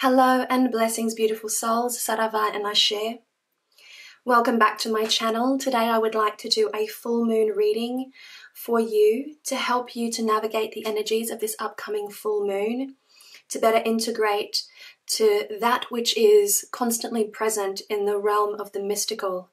Hello and blessings, beautiful souls. Sarava and Ashe. Welcome back to my channel. Today I would like to do a full moon reading for you to help you to navigate the energies of this upcoming full moon, to better integrate to that which is constantly present in the realm of the mystical.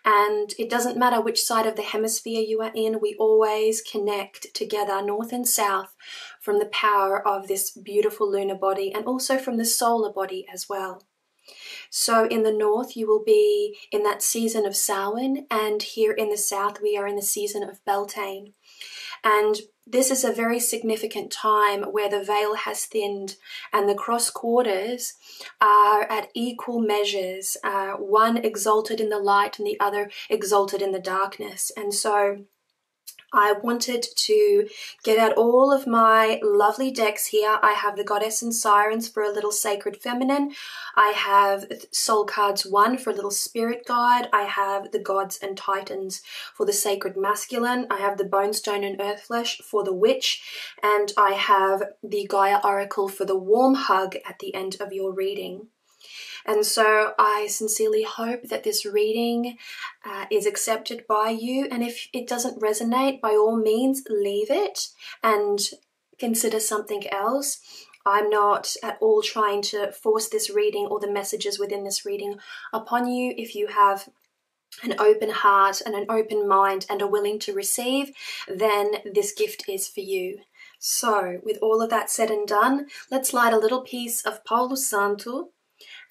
And it doesn't matter which side of the hemisphere you are in, we always connect together, north and south, from the power of this beautiful lunar body and also from the solar body as well. So in the north, you will be in that season of Samhain, and here in the south, we are in the season of Beltane. And this is a very significant time where the veil has thinned and the cross quarters are at equal measures, one exalted in the light and the other exalted in the darkness. And so I wanted to get out all of my lovely decks here. I have the Goddess and Sirens for a little Sacred Feminine. I have Soul Cards 1 for a little Spirit Guide. I have the Gods and Titans for the Sacred Masculine. I have the Bonestone and Earthflesh for the Witch. And I have the Gaia Oracle for the Warm Hug at the end of your reading. And so I sincerely hope that this reading is accepted by you. And if it doesn't resonate, by all means, leave it and consider something else. I'm not at all trying to force this reading or the messages within this reading upon you. If you have an open heart and an open mind and are willing to receive, then this gift is for you. So with all of that said and done, let's light a little piece of Palo Santo.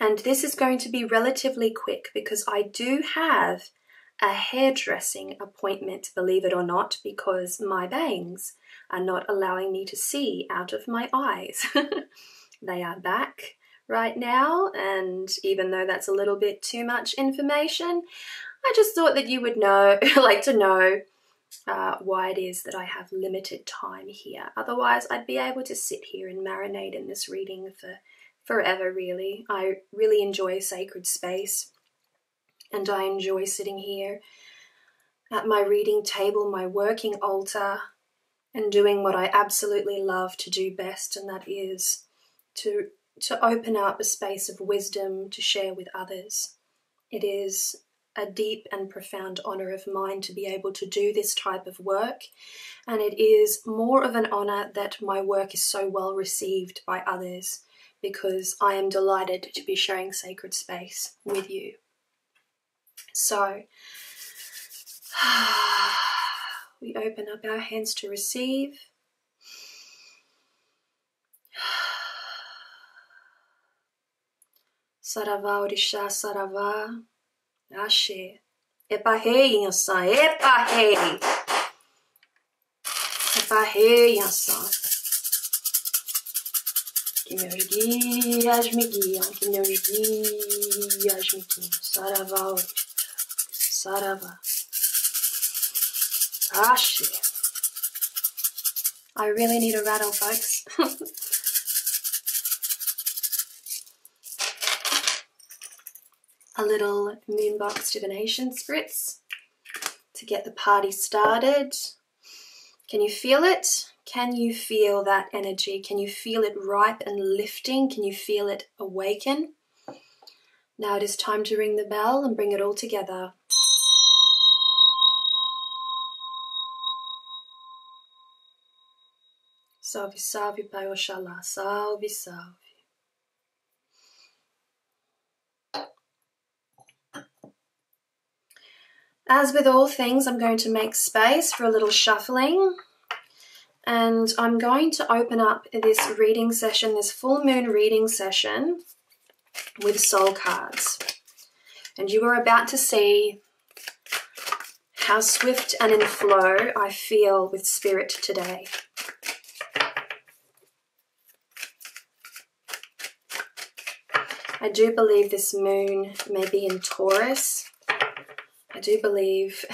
And this is going to be relatively quick because I do have a hairdressing appointment, believe it or not, because my bangs are not allowing me to see out of my eyes. They are back right now, and even though that's a little bit too much information, I just thought that you would know, like to know why it is that I have limited time here. Otherwise, I'd be able to sit here and marinate in this reading for forever, really. I really enjoy sacred space, and I enjoy sitting here at my reading table, my working altar, and doing what I absolutely love to do best, and that is to open up a space of wisdom to share with others. It is a deep and profound honor of mine to be able to do this type of work, and it is more of an honor that my work is so well received by others, because I am delighted to be sharing sacred space with you. So, we open up our hands to receive. Sarava Orisha Sarava Ashe. Epahe Yansan. Epahe. Epahe Yansan. Que meus guias me guiam, que meus guias me guiam. Saravá, Saravá. Ashe. I really need a rattle, folks. A little Moonbox Divination Spritz to get the party started. Can you feel it? Can you feel that energy? Can you feel it ripe and lifting? Can you feel it awaken? Now it is time to ring the bell and bring it all together. Salve, salve, Pai Oxalá. Salve, salve. As with all things, I'm going to make space for a little shuffling. And I'm going to open up this reading session, this full moon reading session with soul cards. And you are about to see how swift and in flow I feel with spirit today. I do believe this moon may be in Taurus. I do believe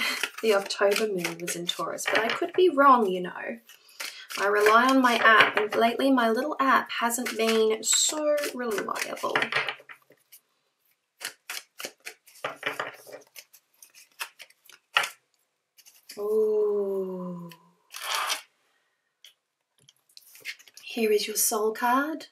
the October moon was in Taurus, but I could be wrong, you know. I rely on my app, and lately my little app hasn't been so reliable. Ooh. Here is your soul card.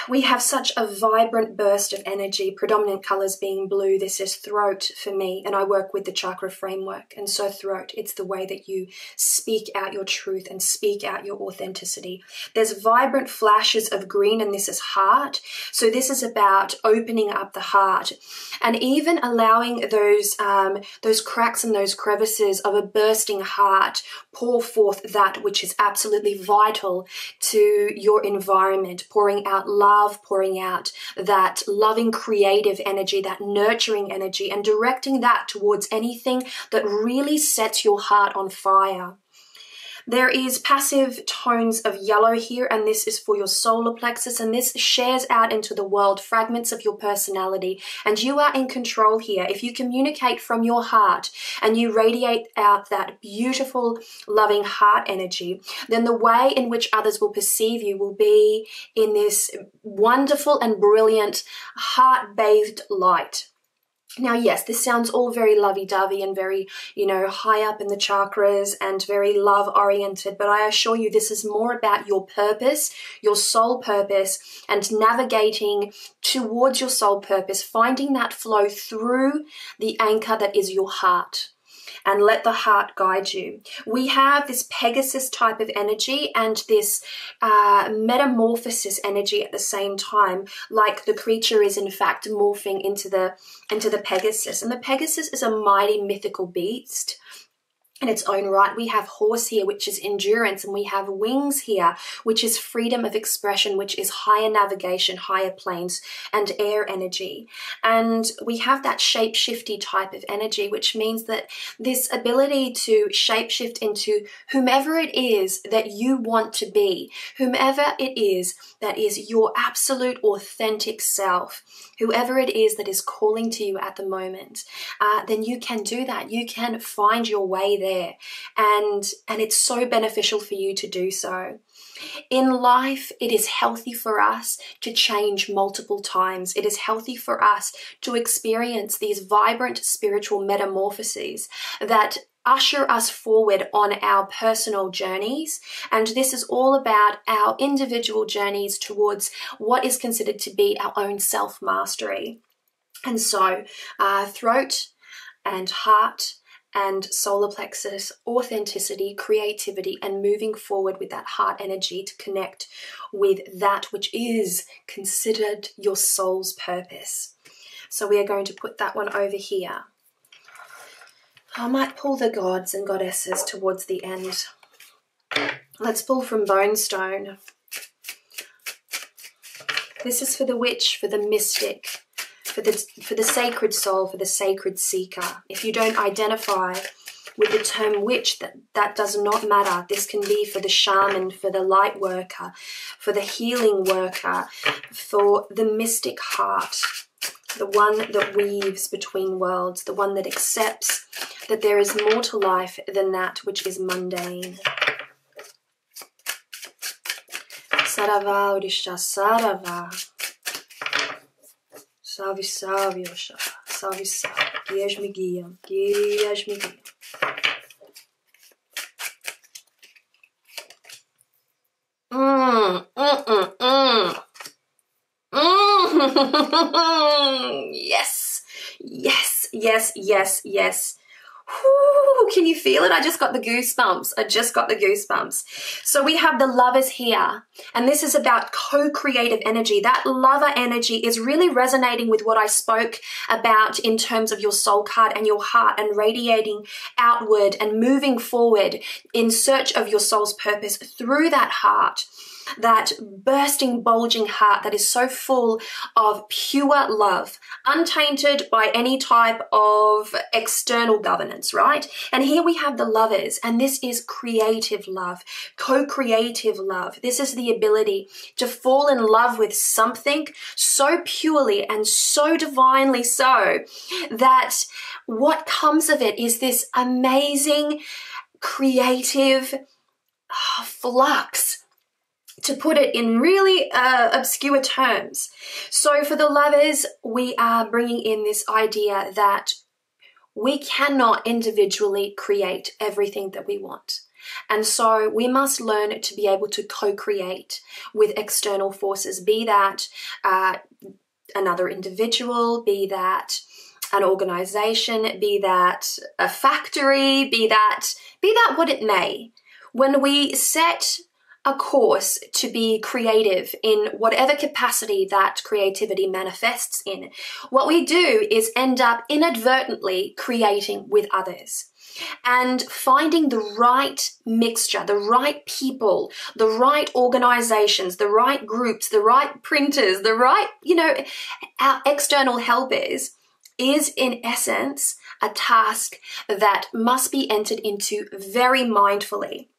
we have such a vibrant burst of energy, predominant colors being blue. This is throat for me, and I work with the chakra framework. And so throat, it's the way that you speak out your truth and speak out your authenticity. There's vibrant flashes of green, and this is heart. So this is about opening up the heart and even allowing those cracks and those crevices of a bursting heart pour forth that which is absolutely vital to your environment, pouring out love, pouring out that loving creative energy, that nurturing energy, and directing that towards anything that really sets your heart on fire. There is passive tones of yellow here, and this is for your solar plexus, and this shares out into the world fragments of your personality, and you are in control here. If you communicate from your heart and you radiate out that beautiful, loving heart energy, then the way in which others will perceive you will be in this wonderful and brilliant heart-bathed light. Now, yes, this sounds all very lovey-dovey and very, high up in the chakras and very love-oriented, but I assure you this is more about your purpose, your soul purpose, and navigating towards your soul purpose, finding that flow through the anchor that is your heart. And let the heart guide you. We have this Pegasus type of energy and this metamorphosis energy at the same time, like the creature is in fact morphing into the Pegasus. And the Pegasus is a mighty mythical beast in its own right. We have horse here, which is endurance, and we have wings here, which is freedom of expression, which is higher navigation, higher planes, and air energy. And we have that shape-shifty type of energy, which means that this ability to shape-shift into whomever it is that you want to be, whomever it is that is your absolute authentic self, whoever it is that is calling to you at the moment, then you can do that. You can find your way there. And it's so beneficial for you to do so. In life, it is healthy for us to change multiple times. It is healthy for us to experience these vibrant spiritual metamorphoses that usher us forward on our personal journeys. And this is all about our individual journeys towards what is considered to be our own self-mastery. And so throat and heart and solar plexus, authenticity, creativity, and moving forward with that heart energy to connect with that which is considered your soul's purpose. So we are going to put that one over here. I might pull the gods and goddesses towards the end. Let's pull from Bone Stone. This is for the witch, for the mystic, for the sacred soul, for the sacred seeker. If you don't identify with the term witch, that does not matter. This can be for the shaman, for the light worker, for the healing worker, for the mystic heart, the one that weaves between worlds, the one that accepts that there is more to life than that which is mundane. Sarava Odisha Sarava. Salve, salve, Oxá. Salve, salve. Guias-me guiam. Guias-me guiam. Yes. Yes, yes, yes, yes. Whew, can you feel it? I just got the goosebumps. So we have the lovers here, and this is about co-creative energy. That lover energy is really resonating with what I spoke about in terms of your soul card and your heart, and radiating outward and moving forward in search of your soul's purpose through that heart. That bursting, bulging heart that is so full of pure love, untainted by any type of external governance, right? And here we have the lovers, and this is creative love, co-creative love. This is the ability to fall in love with something so purely and so divinely so that what comes of it is this amazing, creative flux, to put it in really obscure terms. So for the lovers, we are bringing in this idea that we cannot individually create everything that we want. And so we must learn to be able to co-create with external forces, be that another individual, be that an organization, be that a factory, be that what it may. When we set a course to be creative in whatever capacity that creativity manifests in, what we do is end up inadvertently creating with others and finding the right mixture, the right people, the right organizations, the right groups, the right printers, the right, our external helpers is in essence a task that must be entered into very mindfully.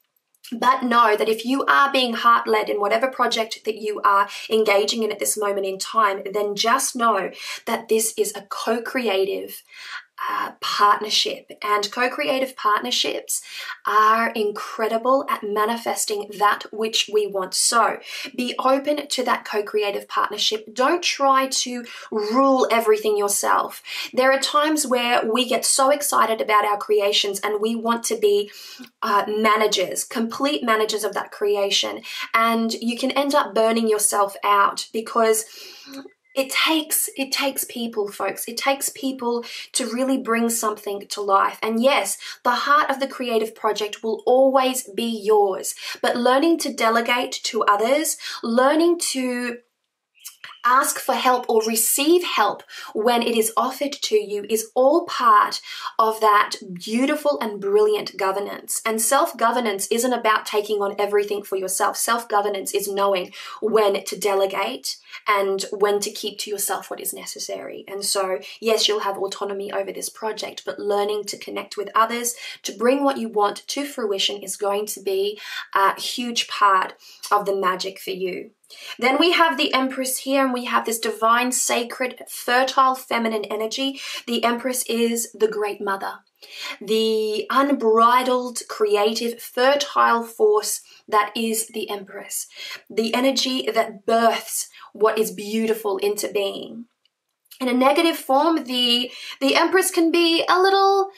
But know that if you are being heart-led in whatever project that you are engaging in at this moment in time, then just know that this is a co-creative partnership, and co-creative partnerships are incredible at manifesting that which we want. So be open to that co-creative partnership. Don't try to rule everything yourself. There are times where we get so excited about our creations and we want to be managers, complete managers of that creation, and you can end up burning yourself out because it takes people, folks. It takes people to really bring something to life. And yes, the heart of the creative project will always be yours, but learning to delegate to others, learning to ask for help or receive help when it is offered to you is all part of that beautiful and brilliant governance. And self-governance isn't about taking on everything for yourself. Self-governance is knowing when to delegate and when to keep to yourself what is necessary. And so, yes, you'll have autonomy over this project, but learning to connect with others, to bring what you want to fruition is going to be a huge part of the magic for you. Then we have the Empress here, and we have this divine, sacred, fertile, feminine energy. The Empress is the Great Mother, the unbridled, creative, fertile force that is the Empress, the energy that births what is beautiful into being. In a negative form, the Empress can be a little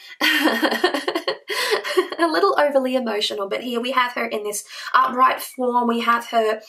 a little overly emotional, but here we have her in this upright form. We have her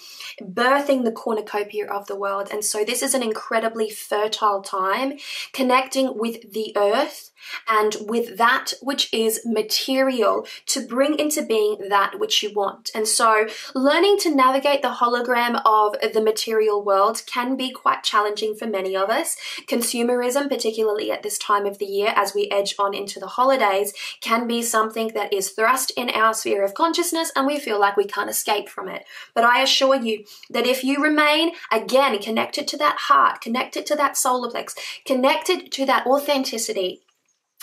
birthing the cornucopia of the world. And so this is an incredibly fertile time, connecting with the earth and with that which is material to bring into being that which you want. And so learning to navigate the hologram of the material world can be quite challenging for many of us. Consumerism, particularly at this time of the year as we edge on into the holidays, can be something that is thrust in our sphere of consciousness and we feel like we can't escape from it. But I assure you that if you remain, again, connected to that heart, connected to that solar plex, connected to that authenticity,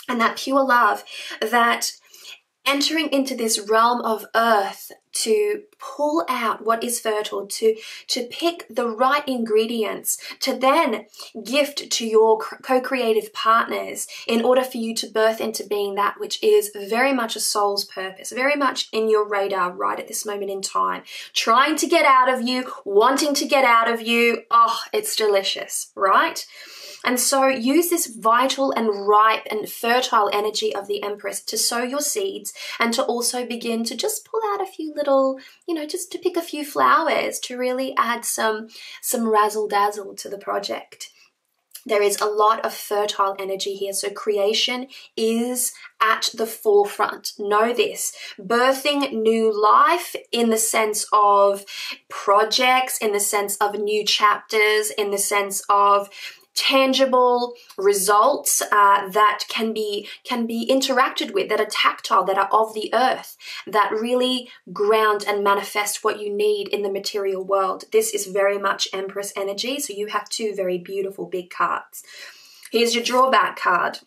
and that pure love, that entering into this realm of earth to pull out what is fertile, to pick the right ingredients, to then gift to your co-creative partners in order for you to birth into being that which is very much a soul's purpose, very much in your radar right at this moment in time, trying to get out of you, wanting to get out of you. Oh, it's delicious, right? And so use this vital and ripe and fertile energy of the Empress to sow your seeds and to also begin to just pull out a few little, just to pick a few flowers to really add some razzle dazzle to the project. There is a lot of fertile energy here. So creation is at the forefront. Know this. Birthing new life in the sense of projects, in the sense of new chapters, in the sense of tangible results that can be interacted with, that are tactile, that are of the earth, that really ground and manifest what you need in the material world. This is very much Empress energy, so you have two very beautiful big cards. Here's your drawback card.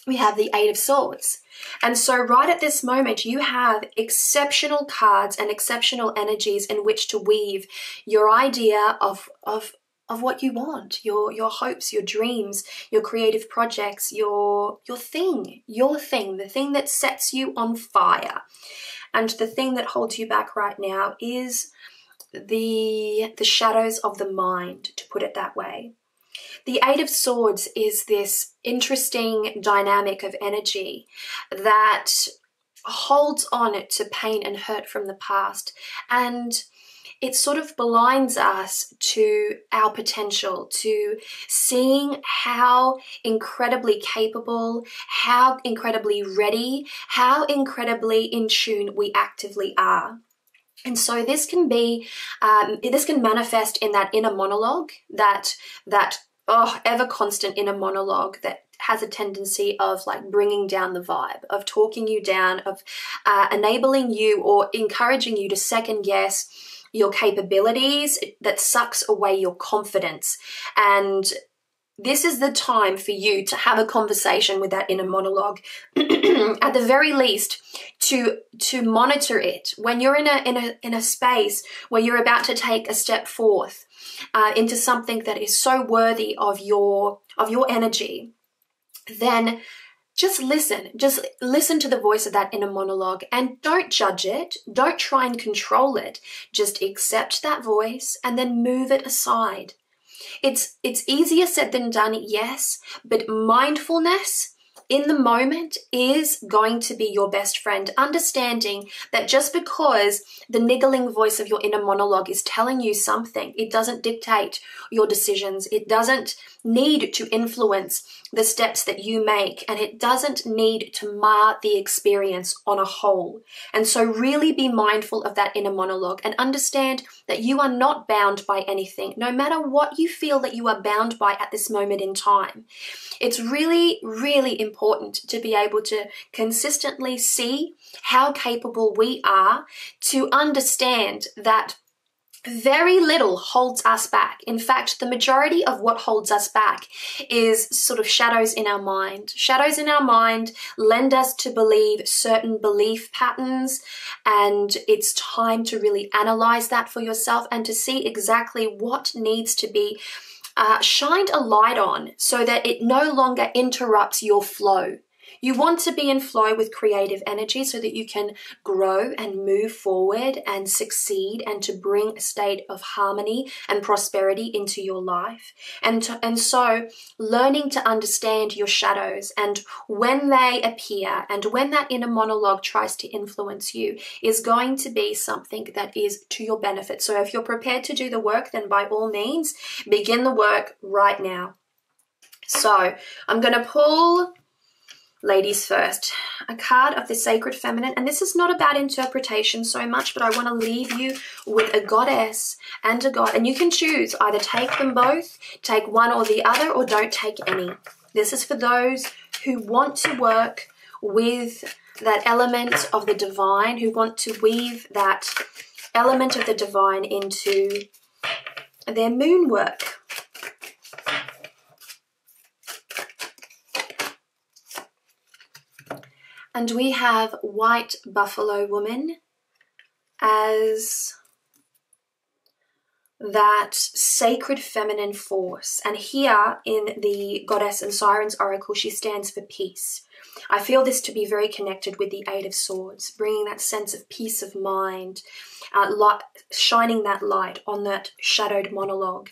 We have the Eight of Swords. And so right at this moment, you have exceptional cards and exceptional energies in which to weave your idea of what you want, your hopes, your dreams, your creative projects, your thing, the thing that sets you on fire. And the thing that holds you back right now is the shadows of the mind, to put it that way. The Eight of Swords is this interesting dynamic of energy that holds on to pain and hurt from the past, and it sort of blinds us to our potential, to seeing how incredibly capable, how incredibly ready, how incredibly in tune we actively are. And so this can be, this can manifest in that inner monologue, that ever constant inner monologue that has a tendency of like bringing down the vibe, of talking you down, of enabling you or encouraging you to second guess your capabilities, that sucks away your confidence. And this is the time for you to have a conversation with that inner monologue, at the very least, to monitor it when you're in a space where you're about to take a step forth into something that is so worthy of your energy. Then just listen to the voice of that inner monologue, and don't judge it. Don't try and control it. Just accept that voice and then move it aside. It's easier said than done, yes, but mindfulness in the moment is going to be your best friend. Understanding that just because the niggling voice of your inner monologue is telling you something, it doesn't dictate your decisions. It doesn't need to influence the steps that you make, and it doesn't need to mar the experience on a whole. And so really be mindful of that inner monologue and understand that you are not bound by anything, no matter what you feel that you are bound by at this moment in time. It's really, really important to be able to consistently see how capable we are, to understand that very little holds us back. In fact, the majority of what holds us back is sort of shadows in our mind. Shadows in our mind lend us to believe certain belief patterns, and it's time to really analyze that for yourself and to see exactly what needs to be shined a light on so that it no longer interrupts your flow. You want to be in flow with creative energy so that you can grow and move forward and succeed, and to bring a state of harmony and prosperity into your life. And so learning to understand your shadows, and when they appear and when that inner monologue tries to influence you, is going to be something that is to your benefit. So if you're prepared to do the work, then by all means, begin the work right now. So I'm going to pull, ladies first, a card of the sacred feminine, and this is not about interpretation so much, but I want to leave you with a goddess and a god, and you can choose, either take them both, take one or the other, or don't take any. This is for those who want to work with that element of the divine, who want to weave that element of the divine into their moon work. And we have White Buffalo Woman as that sacred feminine force. And here in the Goddess and Sirens Oracle, she stands for peace. I feel this to be very connected with the Eight of Swords, bringing that sense of peace of mind, shining that light on that shadowed monologue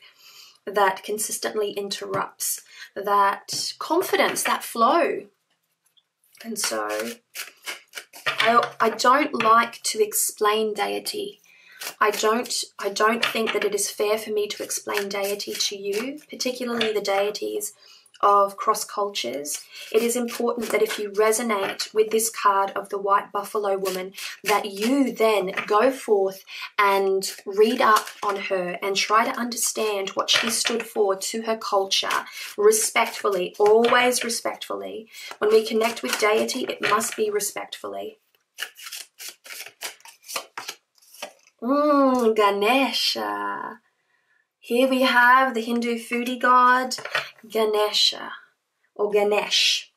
that consistently interrupts that confidence, that flow. And so I don't like to explain deity. I don't think that it is fair for me to explain deity to you, particularly the deities of cross cultures. It is important that if you resonate with this card of the White Buffalo Woman, that you then go forth and read up on her and try to understand what she stood for to her culture, respectfully, always respectfully. When we connect with deity, it must be respectfully. Ganesha. Here we have the Hindu foodie god, Ganesha, or Ganesh.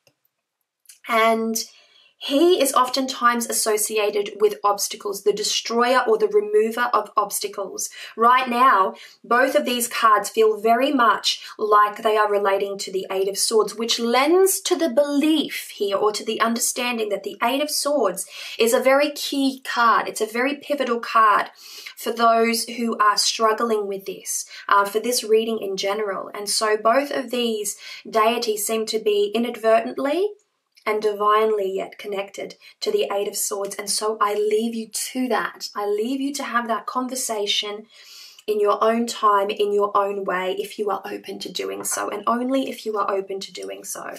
And he is oftentimes associated with obstacles, the destroyer or the remover of obstacles. Right now, both of these cards feel very much like they are relating to the Eight of Swords, which lends to the belief here, or to the understanding that the Eight of Swords is a very key card. It's a very pivotal card for those who are struggling with this, for this reading in general. And so both of these deities seem to be inadvertently and divinely yet connected to the Eight of Swords. And so I leave you to that. I leave you to have that conversation in your own time, in your own way, if you are open to doing so, and only if you are open to doing so.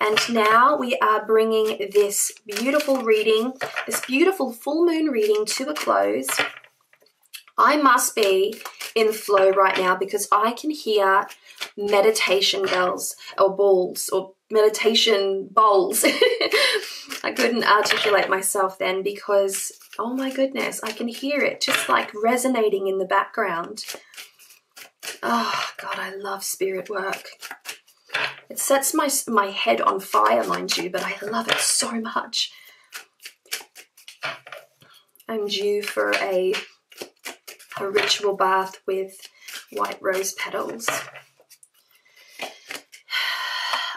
And now we are bringing this beautiful reading, this beautiful full moon reading to a close. I must be in flow right now because I can hear meditation bells or balls or meditation bowls. I couldn't articulate myself then because, oh my goodness, I can hear it just like resonating in the background. Oh God, I love spirit work. It sets my head on fire, mind you, but I love it so much. I'm due for a ritual bath with white rose petals.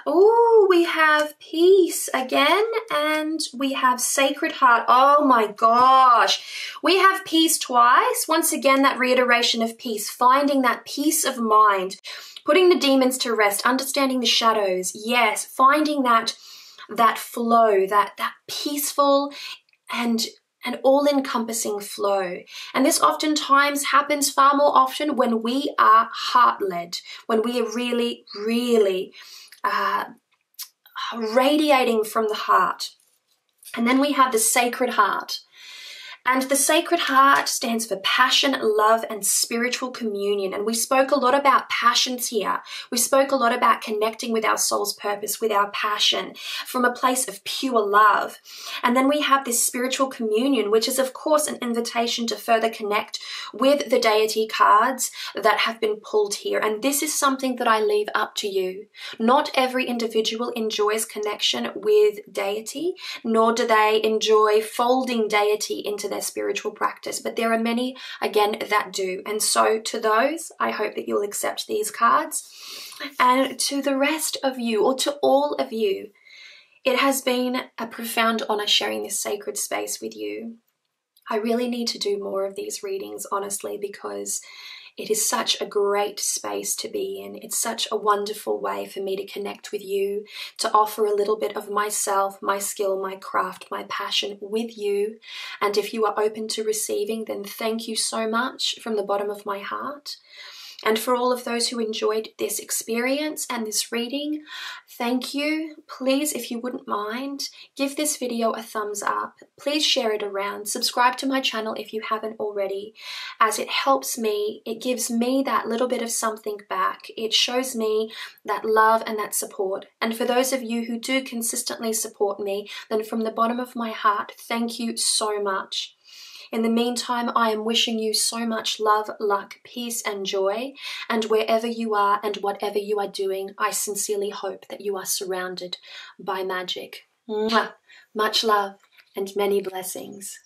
Oh, we have peace again, and we have sacred heart. Oh my gosh. We have peace twice. Once again, that reiteration of peace, finding that peace of mind, putting the demons to rest, understanding the shadows. Yes, finding that flow, that peaceful and an all-encompassing flow. And this oftentimes happens far more often when we are heart-led, when we are really, really radiating from the heart. And then we have the sacred heart. And the sacred heart stands for passion, love, and spiritual communion. And we spoke a lot about passions here. We spoke a lot about connecting with our soul's purpose, with our passion, from a place of pure love. And then we have this spiritual communion, which is, of course, an invitation to further connect with the deity cards that have been pulled here. And this is something that I leave up to you. Not every individual enjoys connection with deity, nor do they enjoy folding deity into their spiritual practice, but there are many, again, that do. And so to those, I hope that you'll accept these cards. And to the rest of you, or to all of you, it has been a profound honor sharing this sacred space with you. I really need to do more of these readings, honestly, because it is such a great space to be in. It's such a wonderful way for me to connect with you, to offer a little bit of myself, my skill, my craft, my passion with you. And if you are open to receiving, then thank you so much from the bottom of my heart. And for all of those who enjoyed this experience and this reading, thank you. Please, if you wouldn't mind, give this video a thumbs up. Please share it around. Subscribe to my channel if you haven't already, as it helps me. It gives me that little bit of something back. It shows me that love and that support. And for those of you who do consistently support me, then from the bottom of my heart, thank you so much. In the meantime, I am wishing you so much love, luck, peace, and joy. And wherever you are and whatever you are doing, I sincerely hope that you are surrounded by magic. Mwah. Much love and many blessings.